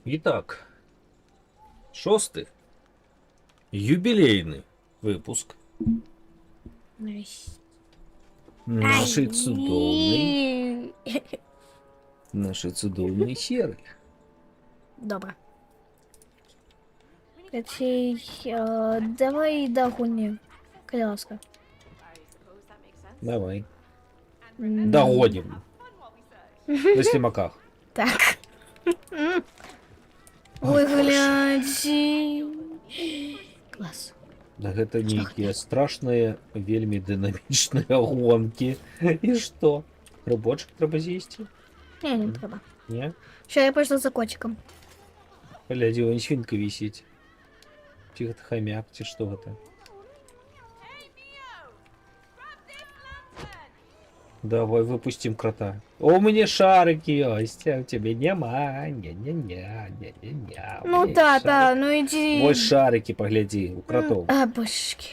Итак, шостый юбилейный выпуск нашей цудовной серы. Добре. Давай догони коляска. Давай. Догоним. На слимаках. Так. Ой, глядзі. Клас. Да гэта нейкія страшныя, вельмі дынамічныя гонкі. І што? Рыбочак трэба з'есці? Не трэба. Не? Що, я пішла за котиком. Глядзі, вон свінка вісіць. Ці гэта хамяк, ці што гэта? Давай выпустим крота. У меня шарики есть, а у тебя нема. Не-не-не. Ну тата, ну иди. Мой шарики, погляди, у кротов. А, божки.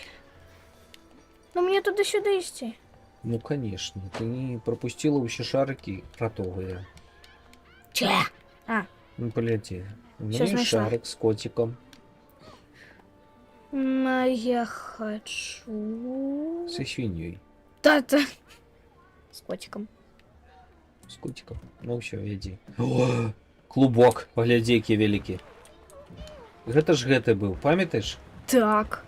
Ну мне туда-сюда идти. Ну конечно, ты не пропустила вообще шарики кротовые. Че? А. Ну погляди. У меня Сейчас есть нашла. шарик с котиком. А я хочу... Со свиньей. Тата. С котиком. С котиком. Ну все, иди. О, клубок, погляди, який великий. Гэта ж гэты был, памятаешь? Так.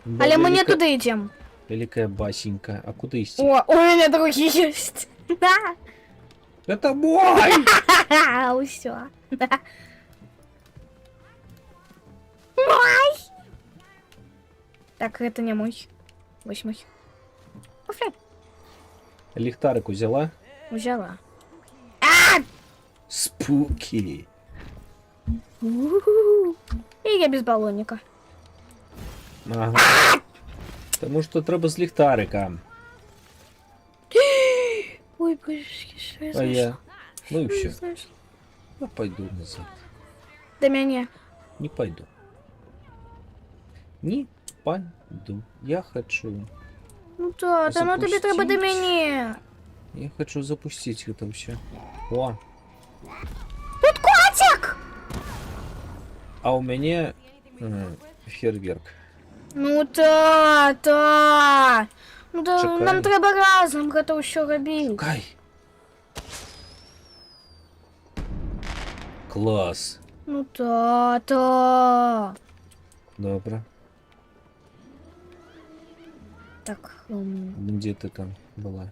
Да, Але мы не велика- туда идем. Великая басенька. А куда идти? О, у меня другие есть. Да. Это мой! Ха-ха, все. Мой. Так, это не мой. Восьмой. Окей. Ліхтарик взяла? Взяла. Спуки. У-у-у. И я без баллонника. Ага. Тому що треба з ліхтариком. Ой, божечки, что я А я. знайшла? Ну и Що я все. знайшла? Я пойду назад. До меня. Не пойду. Не пойду. Я хочу. Ну тата, ну тобі треба до Запустить. мене. Я хочу запустить это все. О, Тут котик! а у меня фейерверк. Ну тата. Ну да, Чекай. нам треба разом гэта ўсё рабіць. Кай. Класс. Ну тата. Добро. Так, Где ты там была?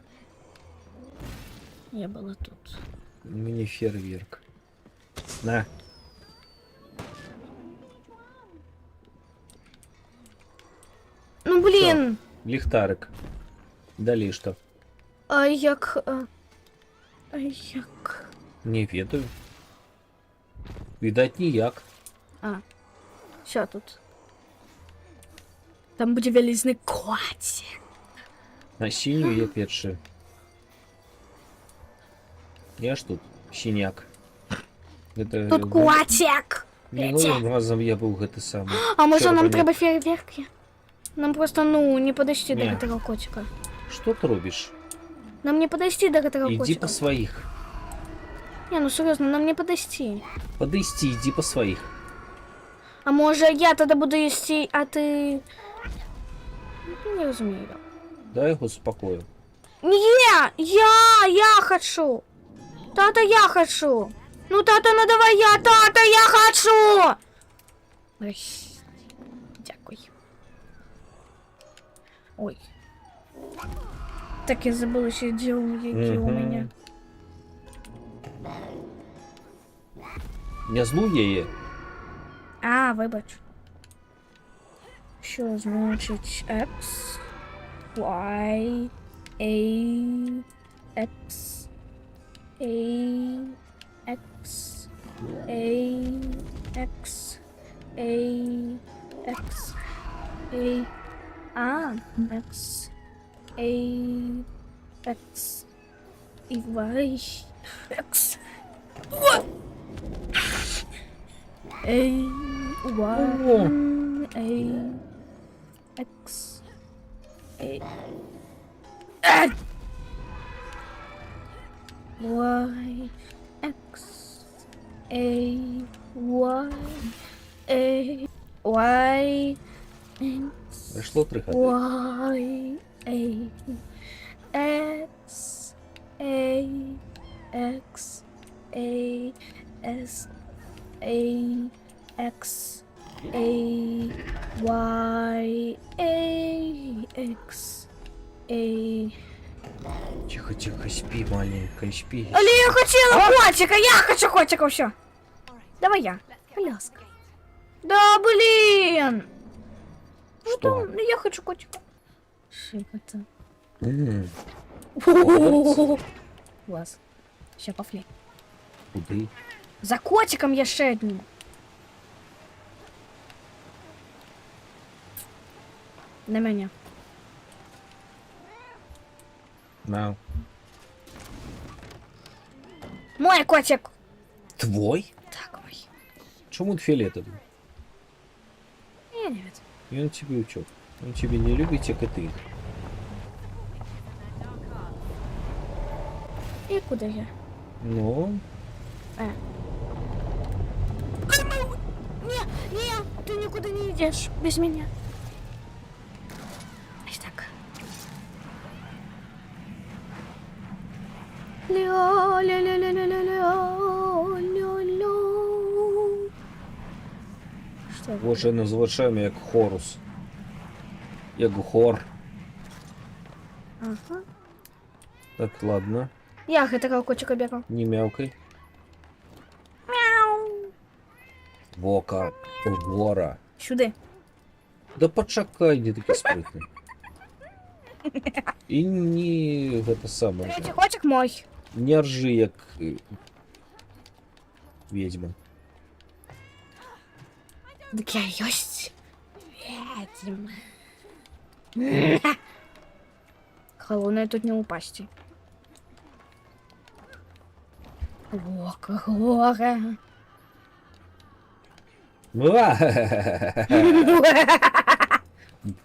я была тут. У меня фейерверк. На. Ну блин. Ліхтарик. Далі що? А як... А як... Не ведаю. Видать, ніяк. А. Що тут? Там буде вялізний котик. На синюю я перший. Я ж тут синяк. Это Тут котик. минулым разом я был гэты самый. А може Вчора нам поня- треба фейерверки? Нам просто, ну, не подойти до Не. гэтага котика. Что ты робишь? Нам не подойти до гэтага Иди котика. по своих. Не, ну серьезно, нам не подойти. Подойти, иди по своих. А може я тогда буду идти, а ты... Не разумею. Дай его успокою. Не, я хочу. Тата, я хочу. Ну, тата, ну давай я, тата, я хочу. Ой, дякую. Ой. Так я забыла еще делал, какие у Мгм. меня. Не злу її. А, вибач. Що значить X, Y, A, X, A, X, A, X, A, X, A, а, X, A, X, і Y, X. What? A, Y, A, X, A, Y, X, A, Y, A, Y, Пройшло 3 ходи. Y, A, X, A, X, A, S, A, X, A, Y, A, X, A. Тихо, тихо, спи, маленькая, спи. Але я хотела котика, я хочу котика, все. Давай я, коляска. Да, блин. Что? Ну, я хочу котика. Шикота. М, Класс. Сейчас пофли. Куди? За котиком я ще одним. На мене. На. Мой котик. Твой? Так, мой. Чому він фіолетовий? Я не видно. І він тебе учок. Він тебе не любить, як і ти. И куда я? Ну, Не, ты никуда не идешь без меня. Ось так. Ля-ля-ля-ля-ля-ля-ля-ля-ля. Что это? боже, не звучами як хорус. Як хор. Ага. Так, ладно. Я такого котика бегал. Не мявкай. Мяу. Вока. Гора. Сюди. Да почакай, не такий спритний. І не гэта самое. Третий котик мой. Не ржи, як ведьма. Так я есть. Ведьма. Головне тут не упасть. Гора.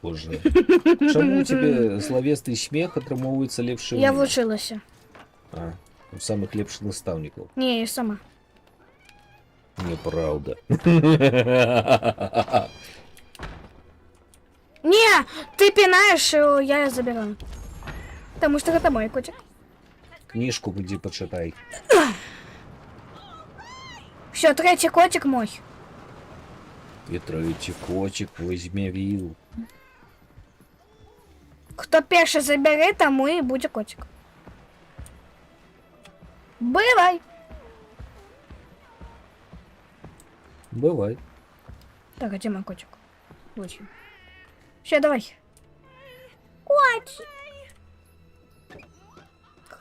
Боже. Чому у тебе зловесний сміх атрымоўваецца лепшым? Я вучилася. А, у самых лепшых наставников. Не, я сама. Неправда. Не, ты пинаешь, я забираю. Потому что это мой котик. Книжку иди почитай. Все, третий котик мой. И третий котик возьми вил. Кто перший забере, тому и будет котик. Бывай. Бывает. Так, а где мой котик? Вот. Все, давай. Котик.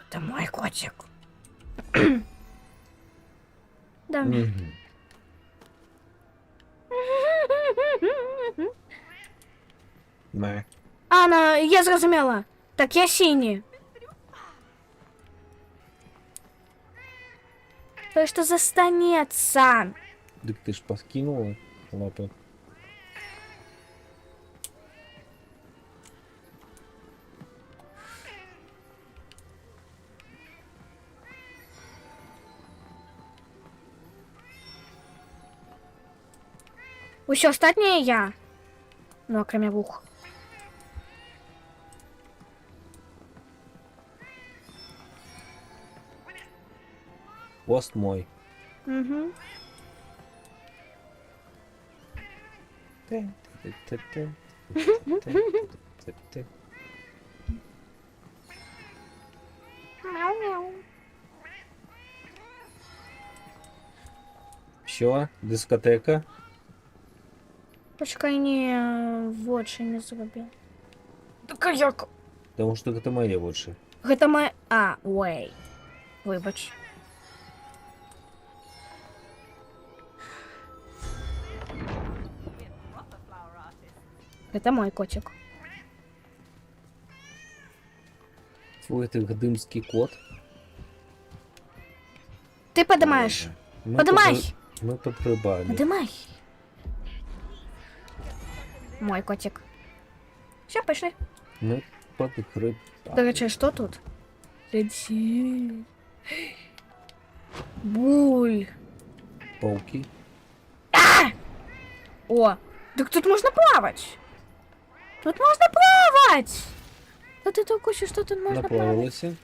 Это мой котик. Да. Мгм. На. Анна, я зрозуміла. Так, я синий. То, что застанется. Так ты ж подкинула лапы. Все остальные я. Ну, кроме двух. Пост мой. Угу. Мяу-мяу. Все, дискотека. Почекай, не в очі не зробив. Так як? Потому что это моя лучше. Гэта моя... А, ой. Вибач. Это мой котик. Твой ты дымский кот. Ты поднимаешь. Мы Подымай. Мы под рыбами. Поднимай. Мой котик. Все, пошли. Мы под рыбами. До речі, що тут? Лети. Буль. Пауки. О, так тут можно плавать. Тут можно плавать. Да ты только что тут можно плавать. Наплавилася.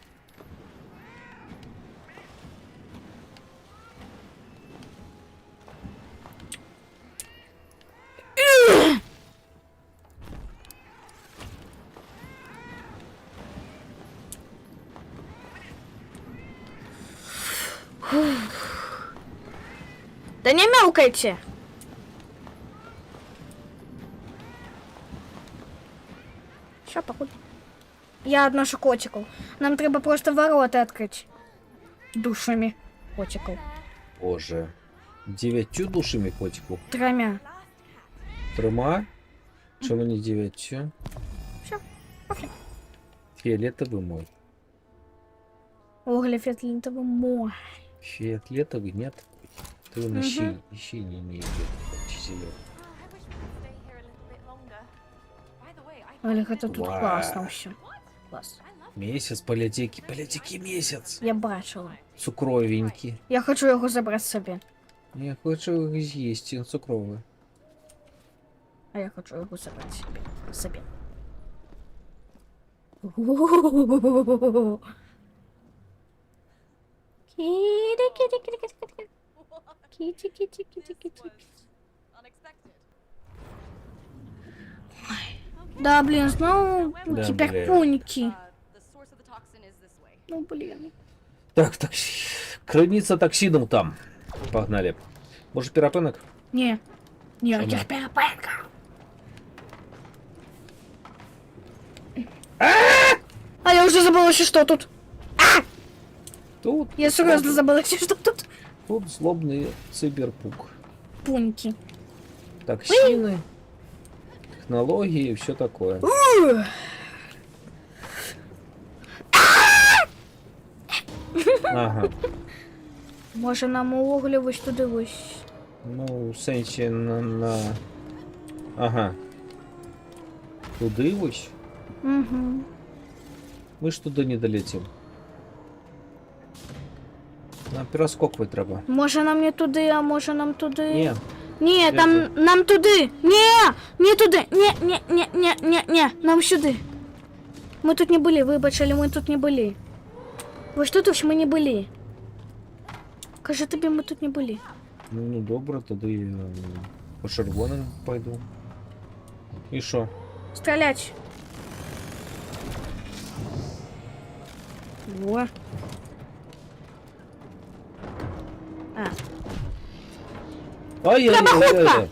Да не мяукайте. Що, походу? Я одношу котиков. Нам треба просто ворота открыть. Душами котиков. Боже. 9 душами котику. 3. 3? Чому не 9? Все, окей. Фиолетовый мой. Угли фиолетовый мой. Фиолетовый нет? Ты его ищи не идет. Зеленый. Олег, это тут Вау. классно все. Класс. Месяц, полетики месяц. Я бачила. Цукровенький. Я хочу його забрати собі. Я хочу их съесть, он цукровый. А я хочу його забрати собі. Кити. Да, блин, знову Да, тепер блін. пуньки. Ну, блин. Так, крыница токсином там. Погнали. Может, перапынок? Не. Не, Що я да? перепенка. А я уже забыла, что тут. Тут, Я серьезно забыла, что тут. тут злобный циберпук. Пуньки. Токсины, технологии и все такое. Ага. Може нам углі ось туди ось. Ну, в сенсі на... Ага. Туди ось? Угу. Ми ж туди не долетим. Нам перескокувати треба. Може нам не туди, а може нам туди. Ні. Ні, там нам туди. Ні, не туди. Ні, нам сюди. Ми тут не були, вибач, але ми тут не були. Ось тут ось ми не були. Кажу тобі, ми тут не були. Ну, добре, тоді по червоним пойду. І що? Стрілять. Во. Треба хутка!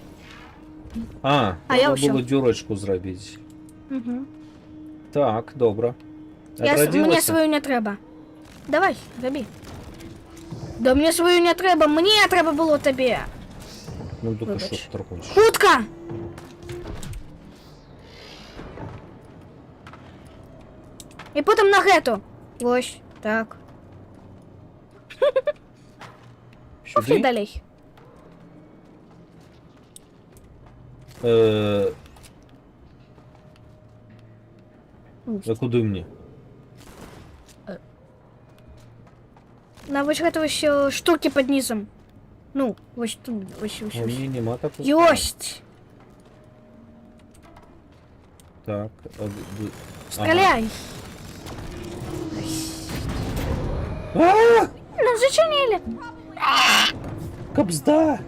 А, А я треба було всё. дюрочку зробити. Угу. Так, добре. Мені Отродилася? свою не треба. Давай, роби. Да мені свою не треба, мені треба було тобі. Ну, только Вибач. що торкнеш. Хутка! І потім на гету. Ось, так. Пошли Сюди? далі. А куди мені? На ось гэтого ще штуки під низом. Ну, ось тут, ось. А мені нема такого. Ёсть! Так. Стреляй! А! Нас зачинили! Кобзда!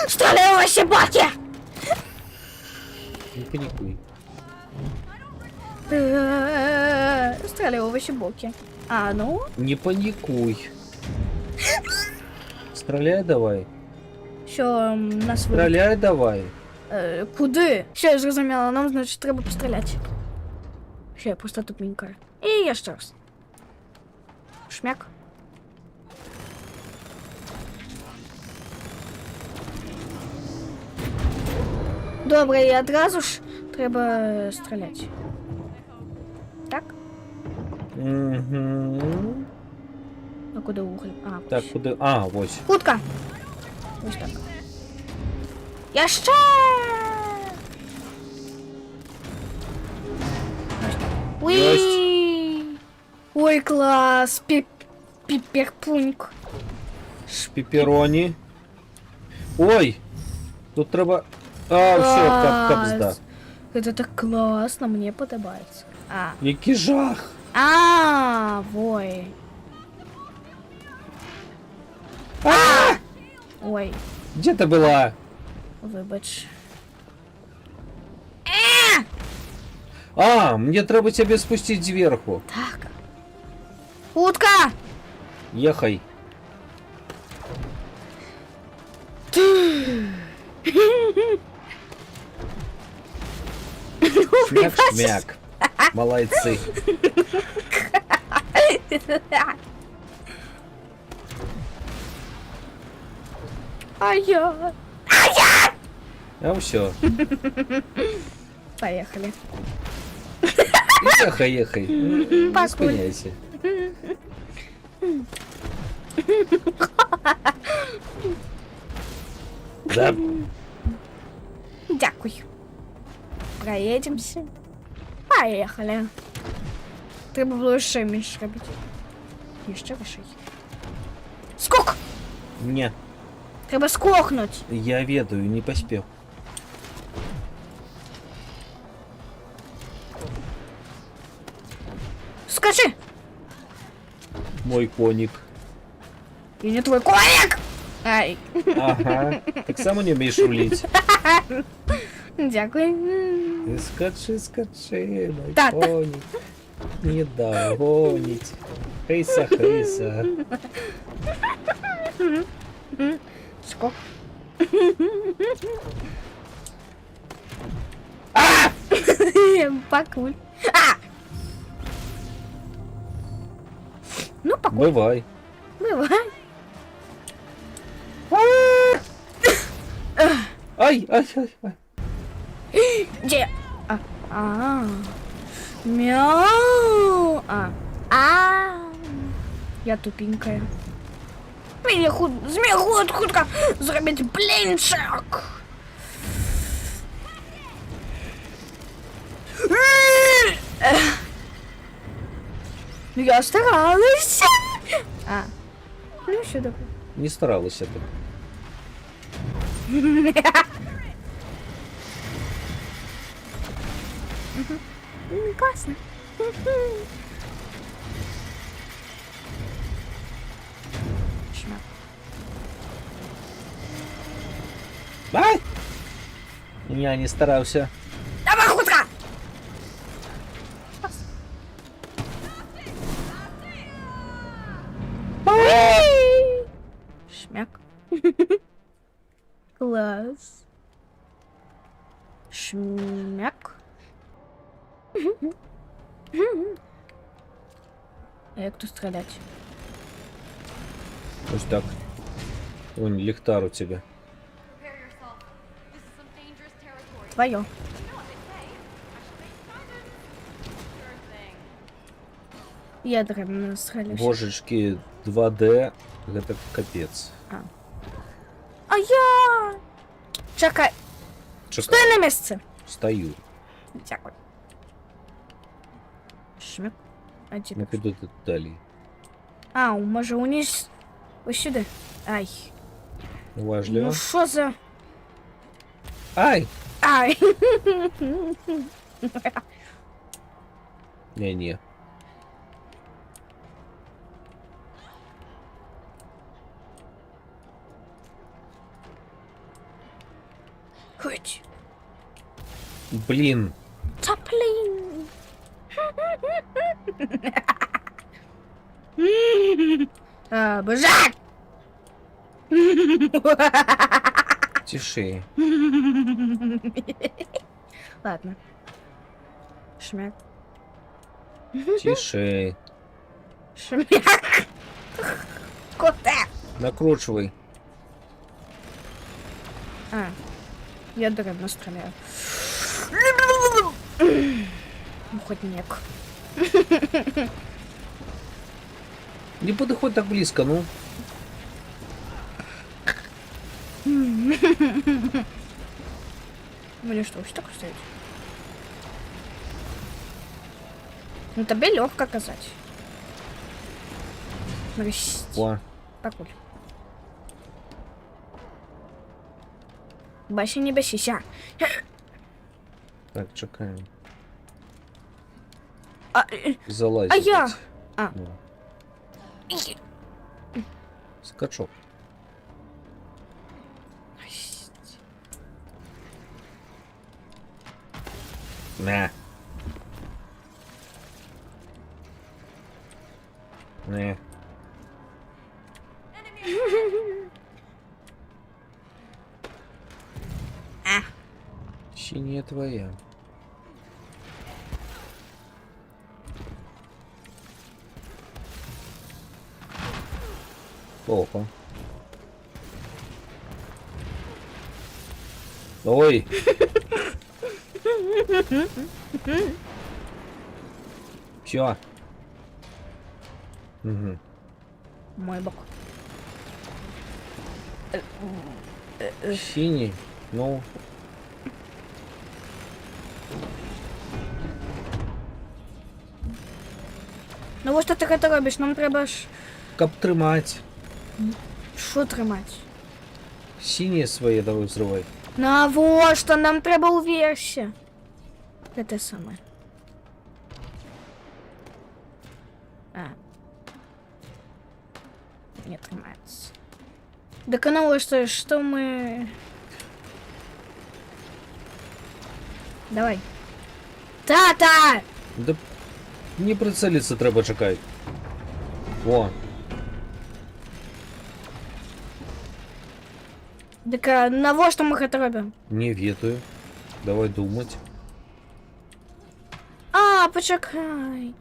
Стреляй, ваши баки! Не паникуй. Стреляй, ваши боки. А, ну? Не паникуй. Стреляй давай. Що нас ви... Стреляй давай. Куди? Все, я зрозуміла, нам, значить, треба постріляти. Ще я просто тупенькая. І я ще раз. Шмяк. Добре, і одразу ж треба стріляти. Так? Угу. А куди уголь? А, Так, ось. куди? А, ось. Хутка! Ось так. Я ще! Уи! Ой, клас! Піперпуньк. Пепперони. Ой! Тут треба... А, все, капзда. Это так классно, мне подобается. А, Який жах. ой. Ой, Где ты была? вибач. А, мне треба тебе спустить сверху. Так. Утка! Ехай. Шмяк-шмяк. Молодцы. А я... А все. Поехали. Ехай, ехай. Не Покуль. спиняйся. Да. Дякую. Проедемся. Поехали. Треба було ще менше робити. І ще вище. Скок! Не, Треба скокнуть. я ведаю, не поспел. Скажи! Мой коник. Я не твой коник! Ай. Ага. Так само не умеешь рулить. Дякую. Скачи, скачи, мой Да, да. коник. Не догонить. Хейса, хейса. Скок. Покуль. А! Ну, покуль. Бывай. Бывай. Ай, ай, ай, ай. Где? Мяу. Я тупенькая. Змея хутка зробить блинчик. Я старалась. Ну сюда. Не старалась это. Классно. Шмак. Ай! Я не старался. Давай, хутка! Шмяк. Класс. Шмяк. А як тут стрелять? Ось так. Вон, ліхтар у тебя. Prepare yourself. This is some dangerous territory. Твоє. You know what they say. I should be Sure thing. Я древно стрелюсь. Божечки, 2D, это капец. А я... Чекай. Чекай, Стой на місці. стою. Дякую. Шмяк. А Ну, тепер. піду тут далі. Може уніс... Ось сюди. Ай. Важливо. Ну що за... Ай! Ай. Не-не. Хоть. Блин. Топлин. Бежать! Тиши. Ладно. Шмяк. Тиши. Шмяк. Куда? Накручивай. Я древно стреляю. Ну, хоть нек. Не подходь так близко, ну. Мне что, ось так стоять? Ну, тебе легко казать. О. Покуль. Бася, не бесися. Так, чекаємо. А Залазь. я? опять. А. Ну, скачок. На. Не. Синяя твоя. Плохо. Ой. Все. Угу. Мой бок. Синий. Ну. Ну ось що ти це робиш? Нам треба ж... Кап тримать. Що тримати? Синие свои давай взрывай. Навошта? Нам треба уверся. Це те саме. А. Не тримається. Так а навошта, що ми... Давай. Тата! Да не прицелиться треба чекай. Во. Так а навошта ми це робимо? Не ведаю. Давай думать. А, почекай.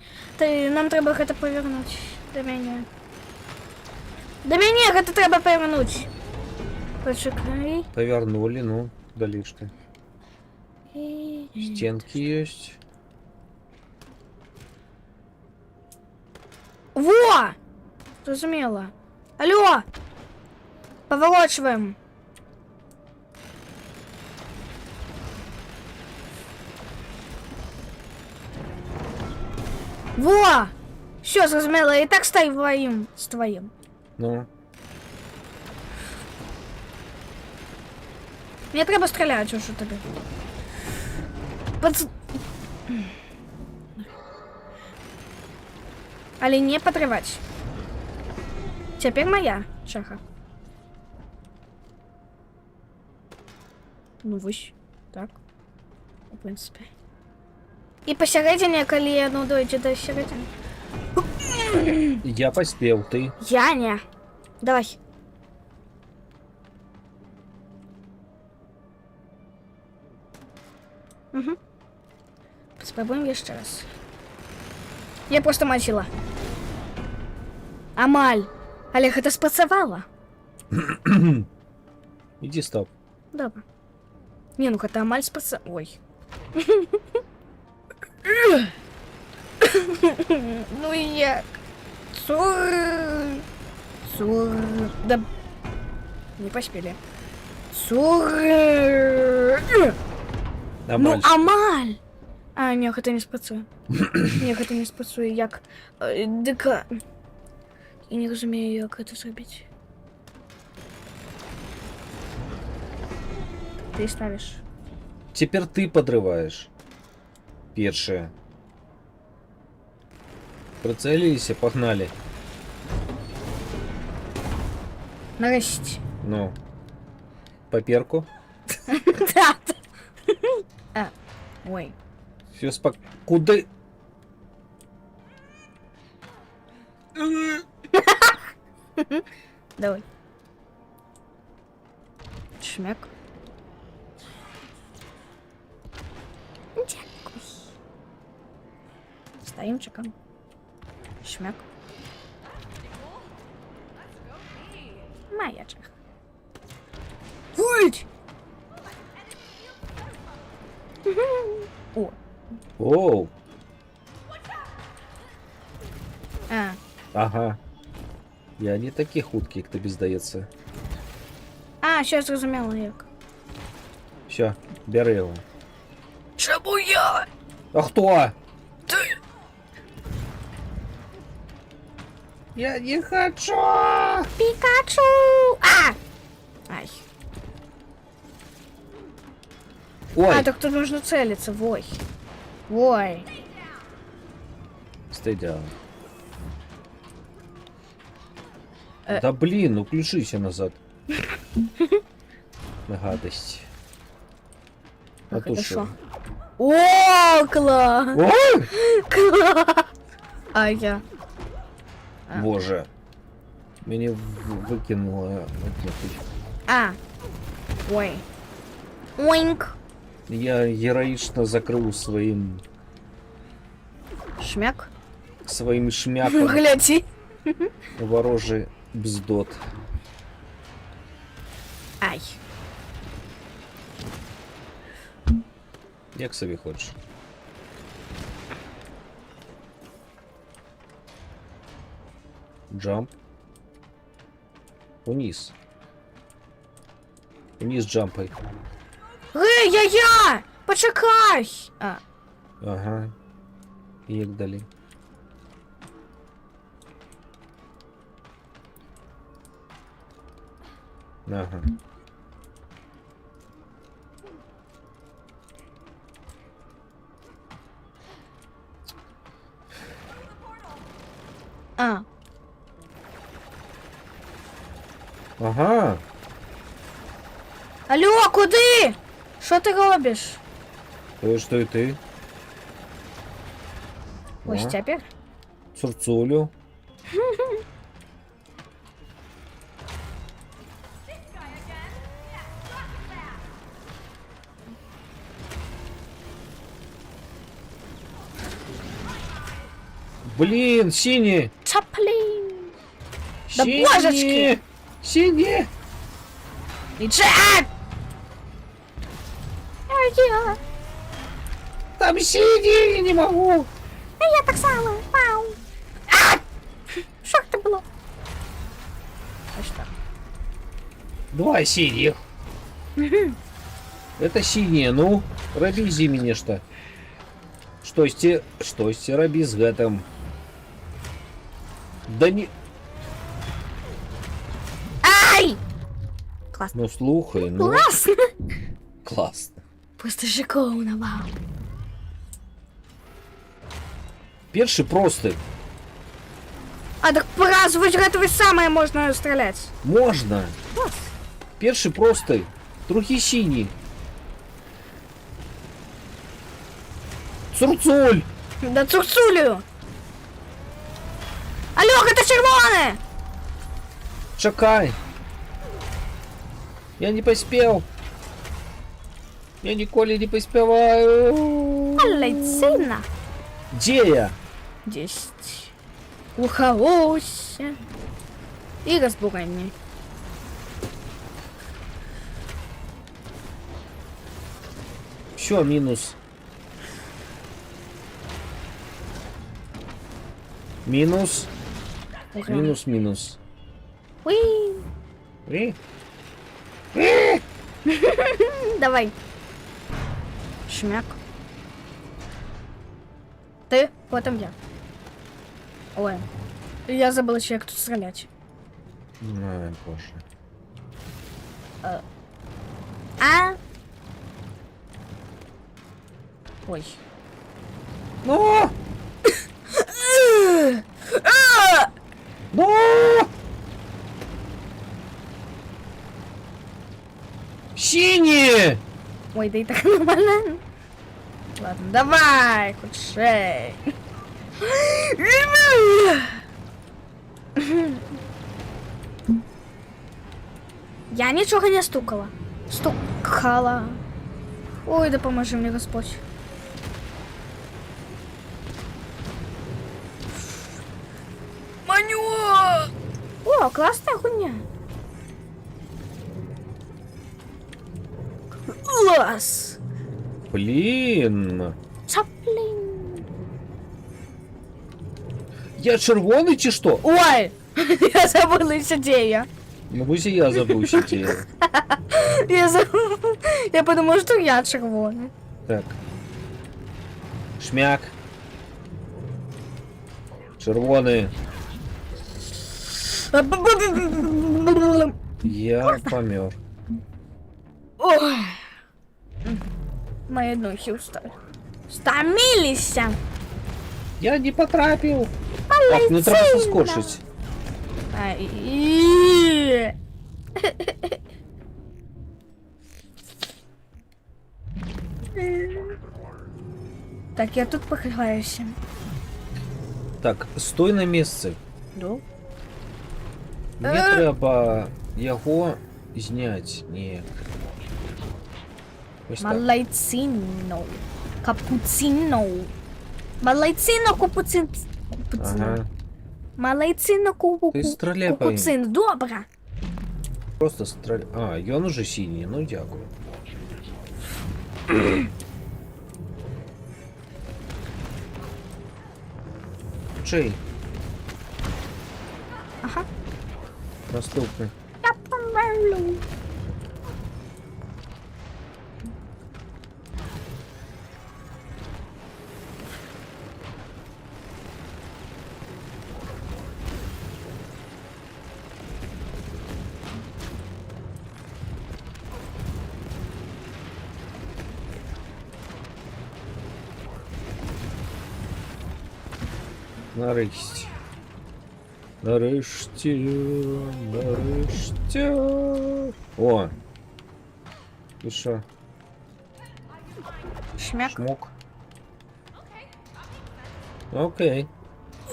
Нам треба це повернути. До мене. До мене це треба повернути. Почекай. Повернули, ну, далиш ты. Стенки есть. Во! Зрозуміло. Алло! Поворачиваем. Во! Все, зрозуміло. І так стай воїм з твоїм. Ну, Мені треба стріляти, що тобі. Але не подривати. Тепер моя шаха. Ну ось, так. В принципі. І посередині, коли я дойду до середини. я поспел, ты. Я не. Давай. Угу. Спробуем еще раз. Я просто мочила. Амаль. Олег, это спрацевало? Иди стоп. Добре. Не, ну это Амаль спрацевало. Ой. Ну и як? Цур. Да. Не поспели. Цур. А Ну, мальчик? Амаль! А, ні, це не спрацює. Ні, це не спрацює, як... Дика... Я не розумію, як це зробити. Ти ставиш. Теперь ты подрываешь. Першие. Прицелились и погнали. Нарешті. Ну. Поперку. Да. А, ой. Все спок... Куда? Давай. Шмяк. Дякую. Стоим, чекаем. Шмяк. Моя чаха. Ой! О. Оу. А. Ага. Я не такі худкі, як тобі здається. А, сейчас зрозуміло, як. Все, бери його. Чому я? А хто? Ти. Я не хочу. Пікачу! А! Ай. А, Ой! так тут нужно целиться, вой. Вой. Stay down. Э. Да блин, ну включися назад. Гадость. А Так, то это що? шо? О, класс! Ой! Класс! А я. Боже. Мені викинуло. А. Ой. Оинк. Я героїчно закрив Шмяк. своїм шмяком Гляди. ворожий бздот. Ай. Як собі хочеш. Джамп. Униз. Униз джампай. Эй, я! Почекай! А. Ага. І як далі? Ага. А. Ага. Алло, куди? Що ти робиш? То що і ти? Ось А? тепер. Цурцулю. Блин, синий! Чаплін. Да Синий! божечки! Синий! Іджет! Я. Там синий! Я не могу! Я так само. Вау. А! Що це було? Ось так. Два синих. Это синие, ну, рабізи мне что. Штосьці рабі з гэтым. Да не... Ай! Класно. Ну слухай, ну... Класно. Класно. Просто шиковно, вау. Перший простый. А так показывать этого самое можно стрелять. Можно. Класс. Перший простый. Другий синий. Цурцуль! Да цурцулю. Алло, это червоне! Чакай! Я не поспел. Я ніколи не поспеваю. Алейцина. Где я? 10. Лухаося. И разбугание. Все, минус. Минус. Ура. Минус, минус. Уи. Давай. Шмяк. Ты, потом я. Ой. Я забыла, что я тут стрелять. Ай, боже. А? Ой. Ну! Ну! Синие! Ой, да и так нормально. Ладно, давай, хоть шей. Я нічого не стукала. Стукала. Ой, да поможи мне Господь. Маню! О, классная хуйня. Класс! Блін. Чаплін. Я червоний чи що? Ой! Я забыла, где я. Мабуть, і я забув, що це. Я подумала, что я червоный. Так. Шмяк. Червоний. Ой. Я помер. Мої духи стомилися. Я не потрапил. Так, не треба соскочить. Ай. Так, я тут похиляюся. Так, стой на місці. Ну? Мені треба його зняти. Ні. Ось так. Малайцино. Капуцино. Малайцино капуцин. Ага. Малайцино Ти стріляй по ним. капуцин. Добре. Просто стріляй. А, і він уже синій, ну дякую. Чей? Ага. Наступний. Я померлю. Нарешті. Нарешті. Нарешті. О. І що? Шмяк. Шмок. Окей.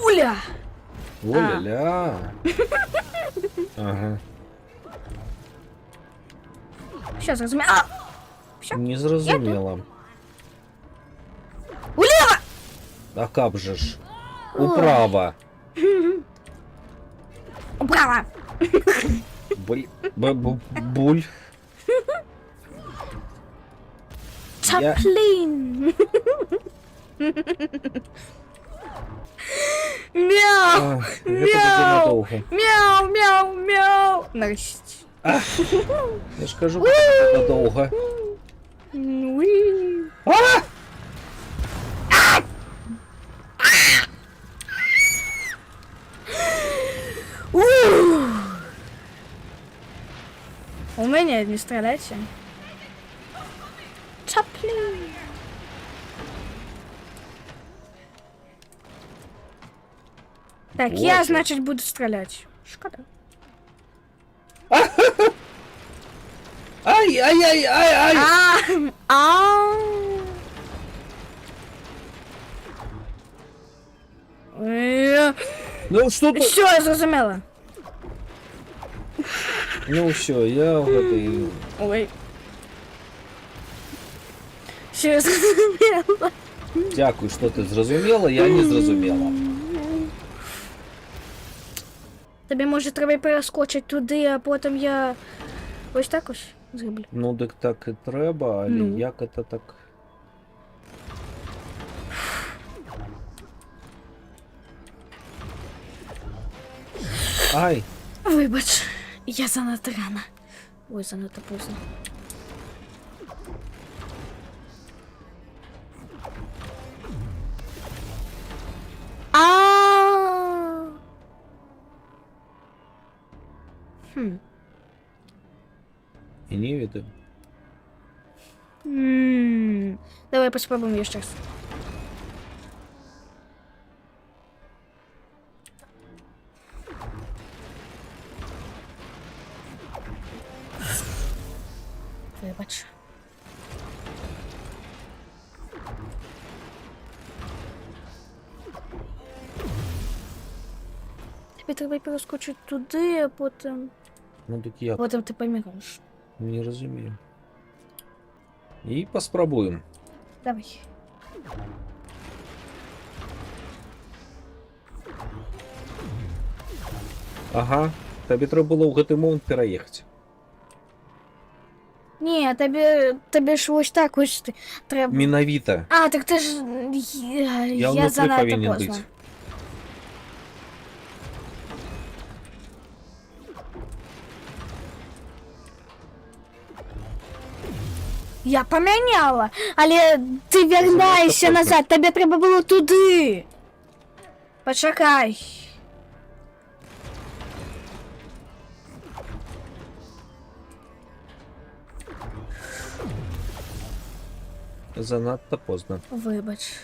Уля. Оля-ля. Ага. Що зрозумів? Що? Не зрозуміло. Уліво! А как же ж? Управа. Управа. Буль. Чаплін. Мяу. Ах, это буде надовго. Мяу, мяу, мяу. Нарешті. Я ж кажу, буде надовго. Уи. А! У меня не стреляйте. Чаплин. Так, я, Боже. значит, буду стрелять. Шкода. Ай-ай-ай-ай-ай! Ну что ты? Все, я зрозумела. Ну все, я в этой... Ой. Все, я зрозумела. Дякую, що ти зрозуміла, я не зрозуміла. Тобі, може, треба перескочити туди, а потім я ось так ось зроблю. Ну, так і треба, але Ну. як це так? Ай! Вибач, я занадто рано. Ой, занадто поздно. А. Хм. І не видно. Давай попробуем еще раз. Вибач. Тобі треба перескочити туди, а потім... Ну так як? Потім ти помираєш. Не розумію. І поспробуємо. Давай. Ага, тобі треба було в гэты момент переїхати. Ні, тобі ж ось так ось треба. Міновіта. А, так ти ж... Я Я внутрі занадто повинен поздно. бути. Я поміняла, але ти вернайся Занадто назад, тобі треба було туди. Почекай. Занадто поздно. Вибач.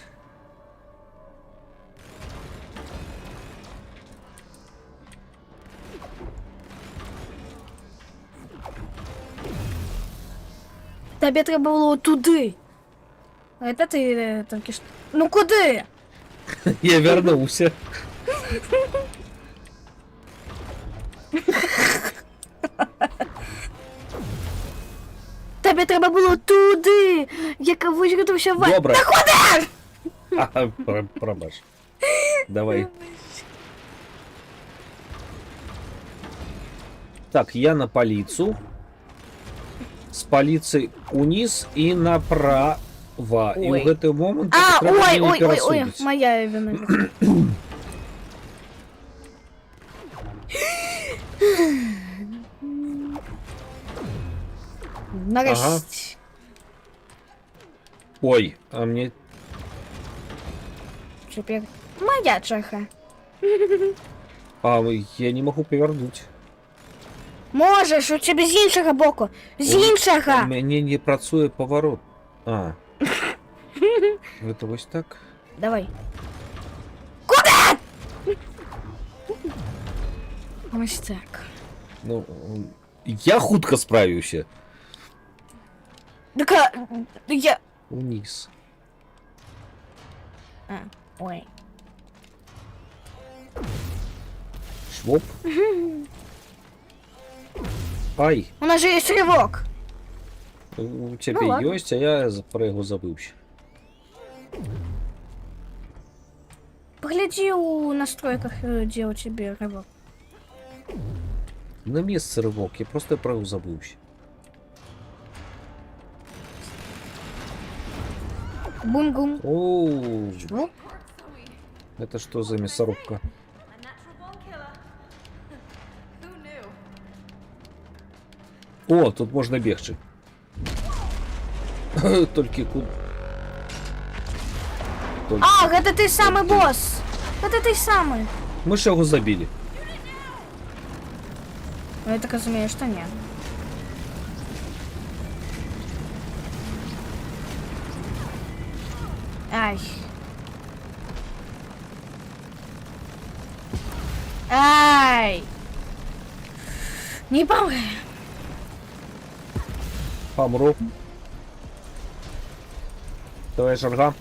Тобі треба було туди. А це ти тільки що... Ну куди? Я вернулся. Тобі треба було туди. Яка виготовився в... Добре. Та куди? Пробач. Давай. Так, я на полицию. С полиции униз и направо. И Ой. в этот момент А, треба ой, мені ой, ой, ой, пересунуть. моя вина. Нарешті. Ой, а мне... Тепер моя черга. А, я не могу повернуть. Можеш, у тебе з іншого боку. З іншого. Мне не працує поворот. А. Это вот так? Давай. Куда? Ось так. Ну, я хутко справився. Так, а, я... Униз. А, ой. Швоп. Ай, У нас же есть рывок. у тебя Ну, ладно. есть, а я про его забывся. Погляди у настройках, где у тебя рывок. На месте рывок, я просто про его забывся. Бум-гум. Оу, Чего? это что за мясорубка? A natural born killer. Who knew? О, тут можно бегче. Только куда? А, это ты самый босс. Это ты самый. Мы ж його забили. Ну, я так разумею, что нет. Ай. Ай. Не помогай. Помру. Давай, шарга.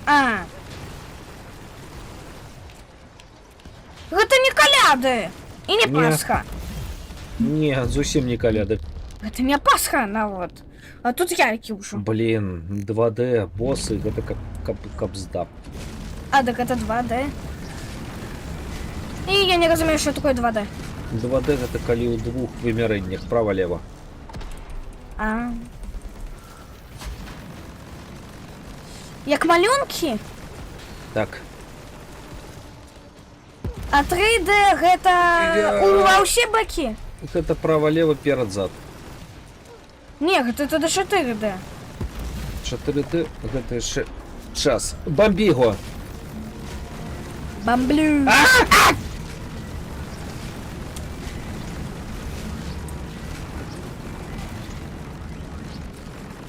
А. Это не коляды. И не Не. Пасха. Не, зовсім не коляды. Это не Пасха, она вот. А тут яйки уже. Блин, 2D, боссы, это как капздап. А, так это 2D. И я не разумею, что такое 2D. 2D это коли у двух вымиреннях, право-лево. А. Як малюнки, Так, а 3D гэта ва ўсе бакі. это право-лево, перед-зад. Не, гэта да 4D. 4D, это ще час. Бомби его! Бамблю.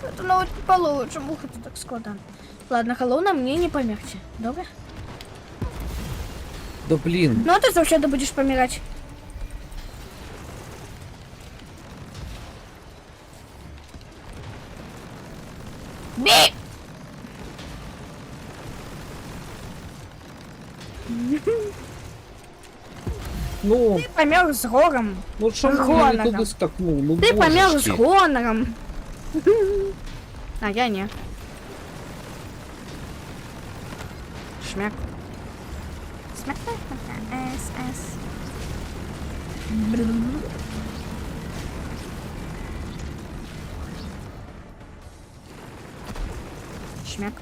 Это нават не палова, чаму гэта так складана? Ладно, галоўна мне не памерці. Добра? Да блин, Ну а ты заўсёды будзеш паміраць. Бей! ну, Ты памёр з горам. ну что я гонором. туда скакнул, ну Ты памёр з божечки. гонором. А я не. Шмяк. Смяк. С. Шмяк.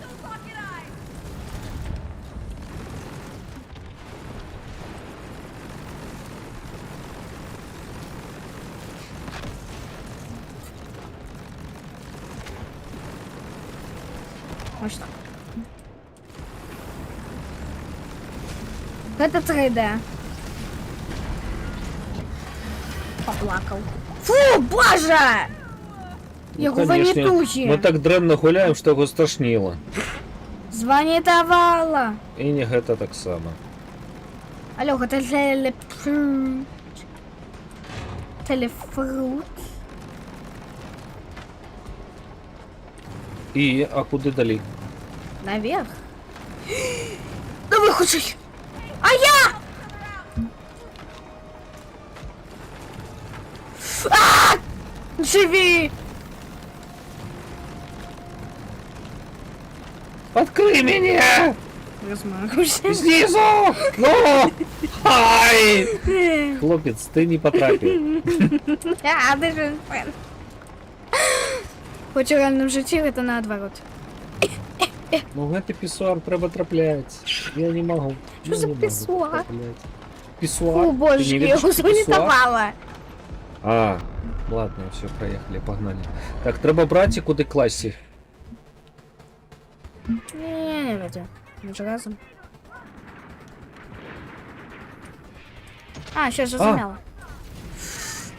Those rocket eyes. Ось так. Это 3D. Поплакал. Фу, боже! Його конечно. ванітухи. Мы так дрэнно гуляем, что его стошнило. Званітувала. И не гэта так само. Алло, гэта телефрут. Телефрут. И, а куды дали? Наверх. Давай худший. А я! А! Живи! Открой меня! Размахивайся. Снизу! Ну! Ай! Хлопец, ты не потрапил. А, ти ж фен. Хоч у реальному житті це наоборот. Ну, в этот писсуар треба траплять. Я не могу. Что Я за не могу писсуар? траплять. Писсуар? Фу, Ты божечки, не я видишь, його что писсуар? званітувала. А, ладно, все, проехали, погнали. Так, треба брати, куди класі. Не веду. Ми ж разом. А, сейчас зрозуміла.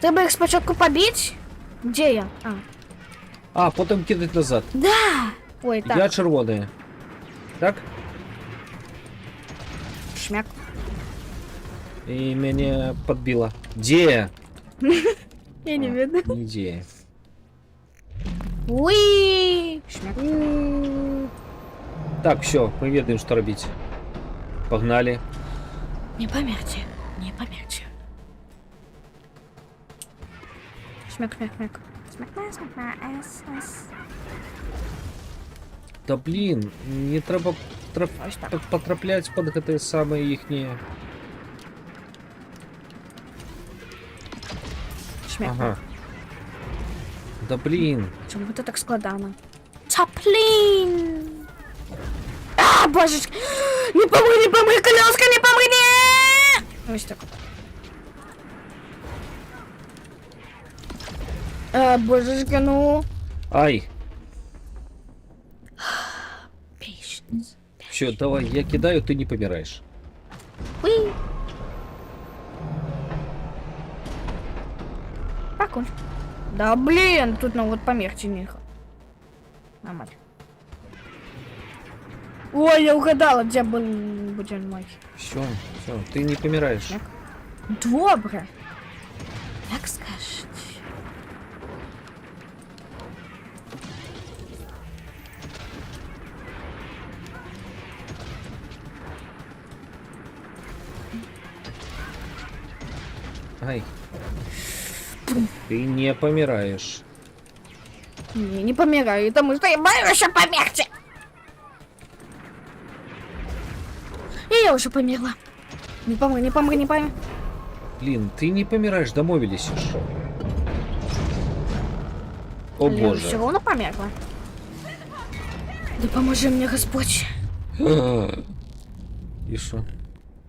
Треба їх спочатку побити? Де я? А. А, потім кидать назад. Да! Ой, так. Я червоний. Так? Шмяк. І мене підбило. Де? Я не видно. Нигде. Уи! Шмяк. Так, все, мы ведаем, что робить. Погнали. Не померьте. Не померьте. Шмяк, шмяк, шмяк. Шмяк, шмяк, шмяк, эс, эс. Да блин, не треба Ось так. потрапляти під ГТ саме їхні. Шмяк. Ага. Да блин. Чому це так складано? Чаплін! А, божечки! Не помри, коляска, не помри! Ось так. А, божечки, ну. Ай. Patience. Все, давай, я кидаю, ты не помираешь. Уи! Прикольно. Да блин, тут ну вот померьте нихо. Нормально. Ой, я угадала, где был будем мой. Все, все, ты не помираешь. Так. Добре. Як скажете. Ай. Ты не помираешь. Не помираю, потому что я боюсь, что померьте. И я уже померла. Не помри, не помри, не помри. Блин, ты не помираешь, домовились еще. О Я боже. все равно померла. Да поможи мне, Господь. И что?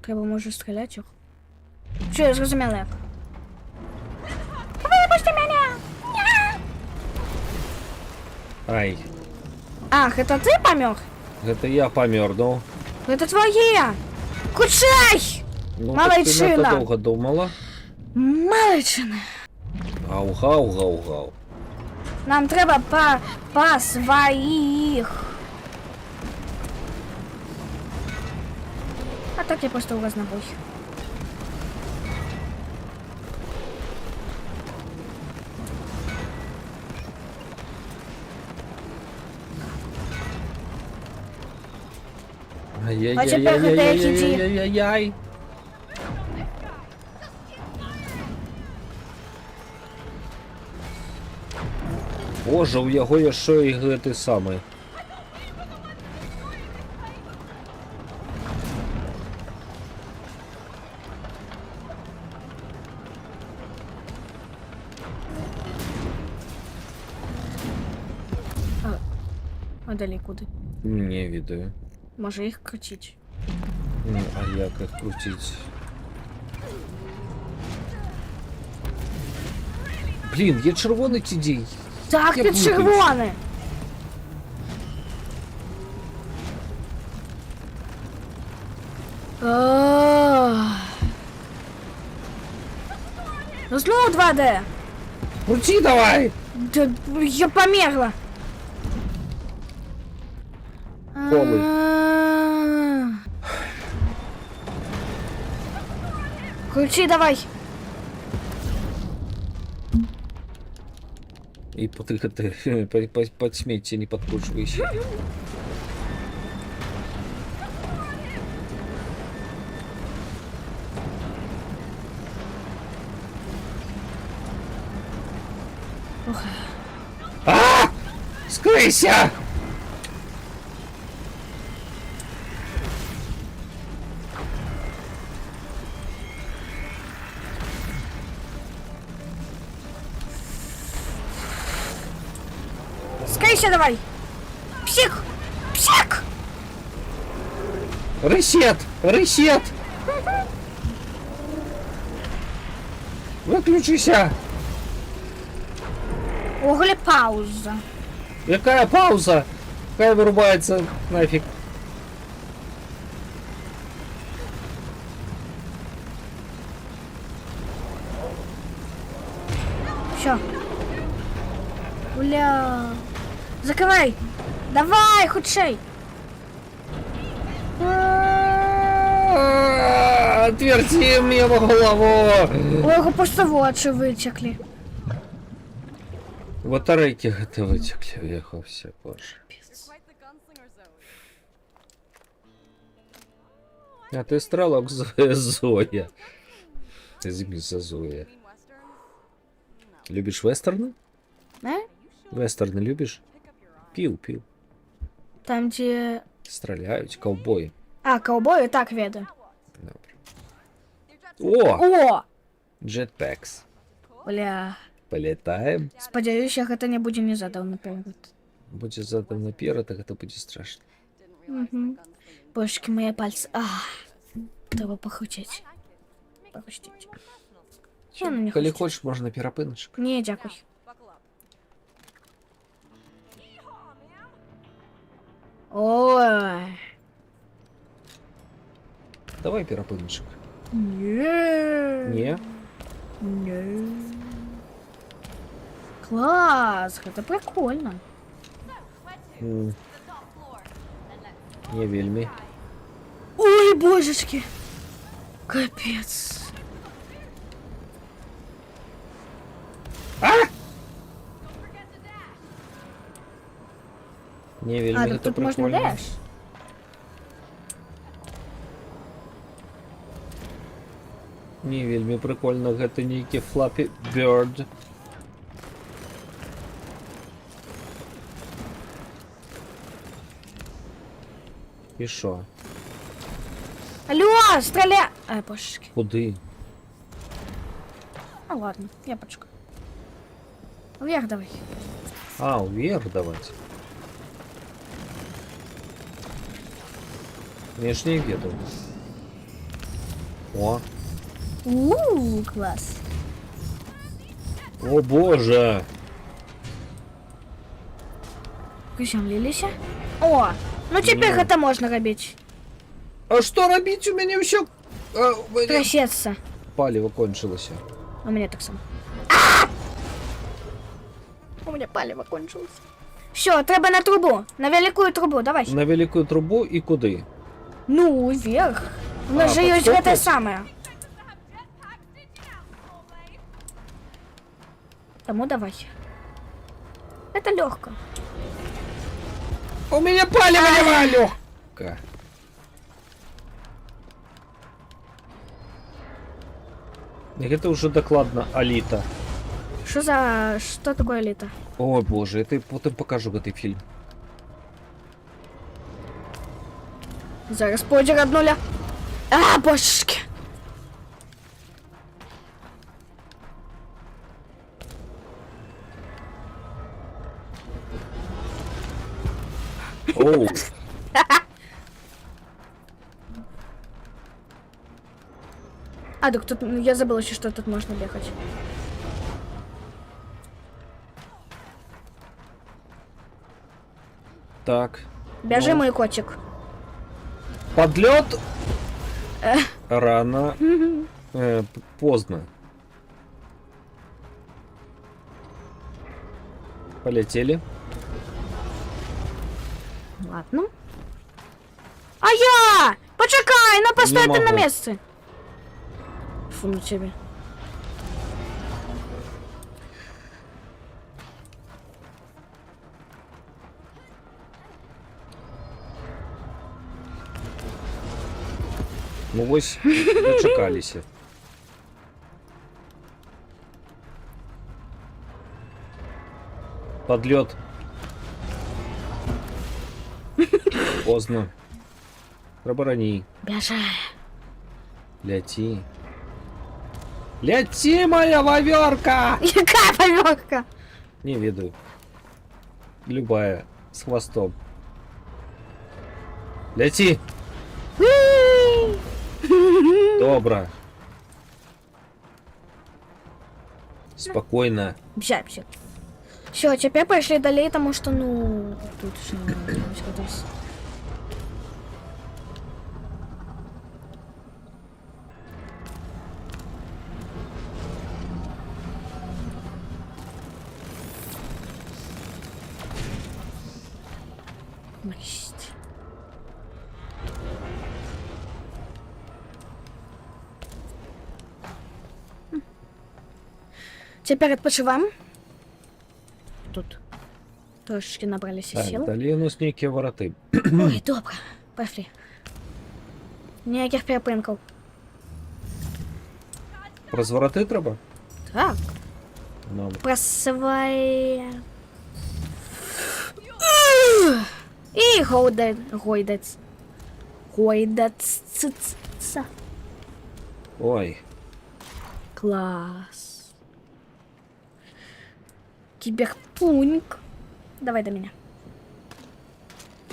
Треба може стріляти їх. Що, я зрозуміла як. Випусти мене! Ай, Ах, это ты помер? это я помер, ну. Это твоє! Кучай! Ну, так ты Малайчина. надо долго думала. Маличина. Гау-гау-гау-гау. Нам треба по своїх. А так я просто разнобой. Ай-яй-яй-яй-яй-яй-яй-яй-яй. Боже, у яго яшчэ і гэты самы. А далі куди? Не ведаю. Може їх крутити. Ну, а як їх крутить? Блін, є червоний тідій. Так, Я ти путаюсь. червоний! Ну снова 2D. Крути давай! Да, я померла. Голый. Крути давай. И ты подсметьте, не подкручивайся. А! Скройся! Скайся давай. Псих. Псих. Ресет! Ресет! Выключися! Уголе пауза. Какая пауза? Какая вырубается нафиг? Все. Бля. Закрывай. Давай, худшей. Отверти мне в голову! Ого, просто очі витекли. Батарейки это вытекли, уехал все, боже. You're quite the gunslinger, Zoe. А ты стрелок Зоя. Извини за Зоя. Mean westerns? Любишь вестерны? А? Вестерны любишь? Pick up your arm. Пил. Там, где... Стреляют, ковбои. А, ковбой, так веду. Добре. О! О! Jetpacks. Бля. Полетаем. Сподіваюся, гэта не будзе незадаўна наперед. Будзе задом наперед, так это будет страшно. Didn't realize Мгм. the gunslinger. Божечки, мои пальцы. Треба похудеть. Похудеть. Я ну не Коли хочу. хочешь, можно перепиночек. Не, дякую. Buckle up. Ой. Давай перепиночек. Не. Не? Не. Класс, это прикольно. М, Не вельми. Ой, божечки. Капец. Не вельми, А, так это тут можно прикольно. дэш? Не вельми прикольно, гэта нейкі Flappy Bird. І шо? Алло, стреляй! Ай, божечки. Куди? Ну ладно, я почекаю. Вверх давай. А, вверх давать. Я ж не веду. О, Класс. о боже! Приземлились. О, ну теперь Не. это можно робить. А что робить? У меня все... Трясется. Палево кончилося. У меня так само. У меня палево кончилось. Все, треба на трубу. На великую трубу, давай. На великую трубу і куди? Ну, вверх. У нас же есть подскокать? это самое. Тому давай. Это легко. У меня палево нема легко. Это уже докладно Алита. Что такое элита? О боже, я потім покажу гэты фільм. Зараз подер от нуля. А, божечки. Оу. А, так тут, я забыла еще, что тут можно бегать. Так. Бежи, Ну. мой котик. Подлет. Рано. Поздно. Полетели. Ладно. А я! Почекай, ну постой Не ты на могу. месте. Фу, ну тебе. Ну вось дочакаліся. Подлет. Поздно. Проборони. Бежи. Ляти. Ляти, моя воверка! Яка поверка? Не ведаю. Любая. С хвостом. Ляти! Добро. Спокойно. Бжапся. Все, теперь пошли далее, потому что, ну, тут же готовься. Нарешті. Теперь відпочиваємо. Тут трошечки набралися Так, сил. далі у нас некие вороты. Ой, добре. Пошли. Ніяких перепинків. Про вороти треба? Так. Ну, Просває. І гойдець. Гойдець. ой. Класс. Киберпунк. Давай до меня.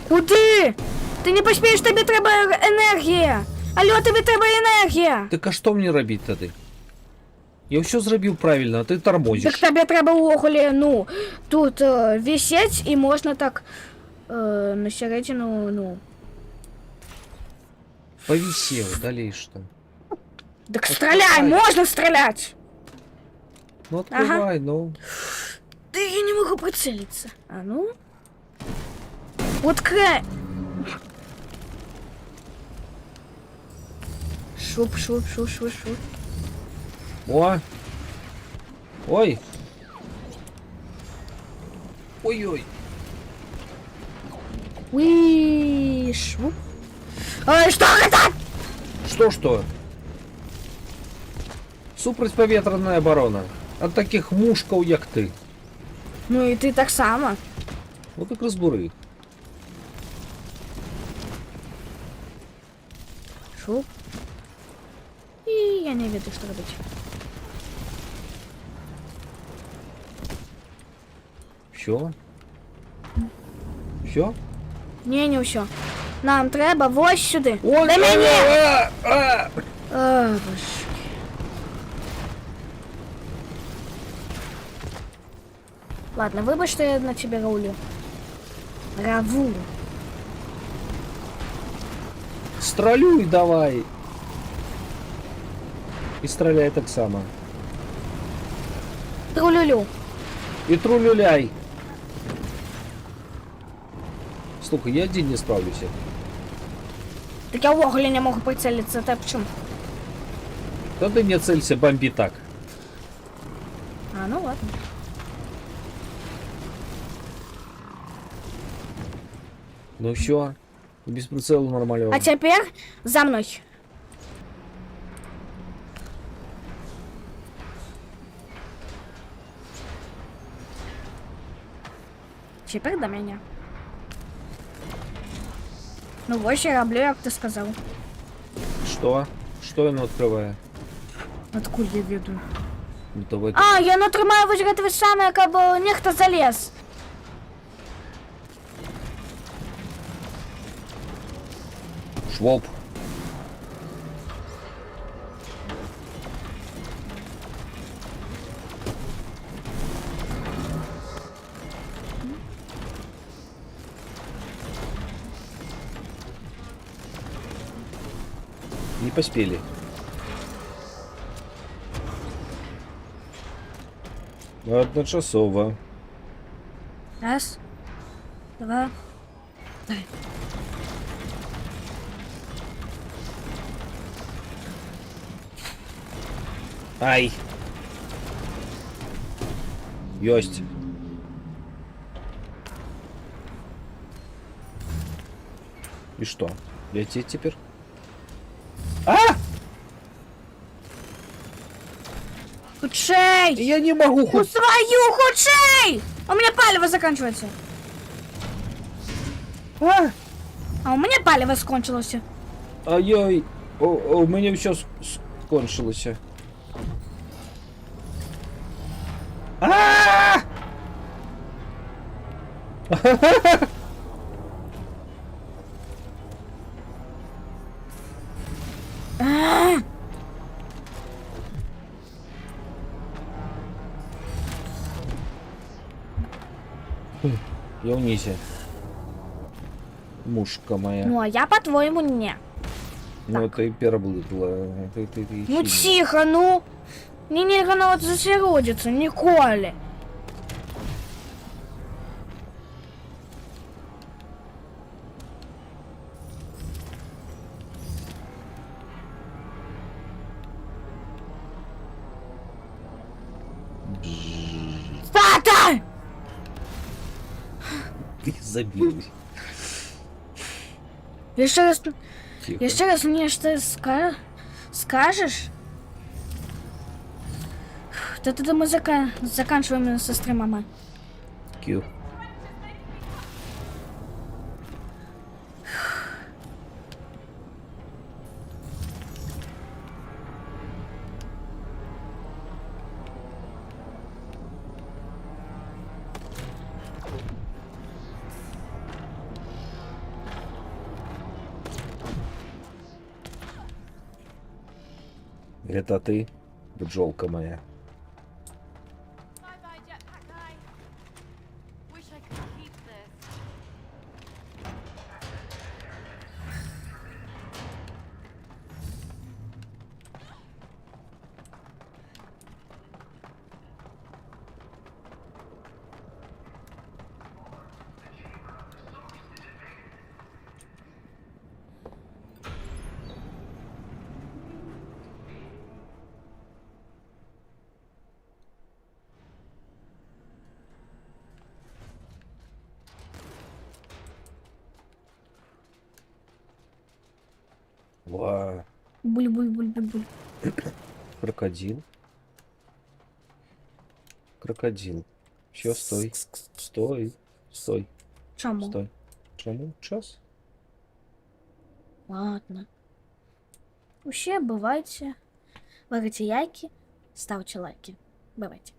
Куди? Ти не поспієш, тобі треба енергія. Алло, тобі треба енергія. Так а що мені робити тоді? Я все зробив правильно, а ти Так тормозиш. тобі треба уголі, ну, тут висеть і можна так на середину, ну. Повисел, далі що? Так стреляй, можно стрелять. Ну открывай, ну. Да я не могу прицелиться. А ну? Вот край. Шуп, шуп, шуп, шуп, шуп. О! Ой! Ой-ой! Уи, шуп. Ой, что это? Что? Супротиповітряна оборона. От таких мушков, як ти. Ну и ты так само. Ну так розбури. Шуп. И я не веду, что робить. Все? Все? Не все. Нам треба ось сюди. Ой, До мене! а! А, боже. Ладно, выбачь, что я на тебе рулю. Раву. Стрелюй давай. І стріляй так само. Трулюлю. І трулюляй. Слухай, я один не справлюся. Так я в оголі не можу прицелиться, так почему? Та ти не целься, бомби так. А, ну ладно. Ну все. Без прицела нормально. А теперь за мной. Теперь до меня. Ну ось я роблю, як ти сказав. Что? Что я открываю? Откуда я веду? Ну, давай. А, я натримаю ось гэтага саме, каб нехто залез. Швоп. Не поспели. Одночасово. Раз, два, три. Ай! Ёсть. И что? Лететь теперь? А! Худшей! Я не могу Ну хоть... свою худшей! У меня палево заканчивается. А! А у меня палево скончилось. Ай-яй. У меня все скончилось. А! А! Я внизе. Мушка моя. Ну а я по-твоему не. Ну ты переблыдла. Ты Ну хиня. тихо, ну. Мне не вот засеродиться, ніколи. Тата! Ты забилась. Еще раз мне что скажешь? То тогда мы заканчиваем со стримом. Кью. Это ты, бджолка моя. Bye bye, jetpack guy. Wish I could keep this. Ва. Буль-буль-буль-буль-буль. Крокодил. Крокодил. Все, стой. Стой. Стой. Чому? Стой. Чому? Час? Ладно. Вообще, бывайте. Варите яйки, ставьте лайки. Бывайте.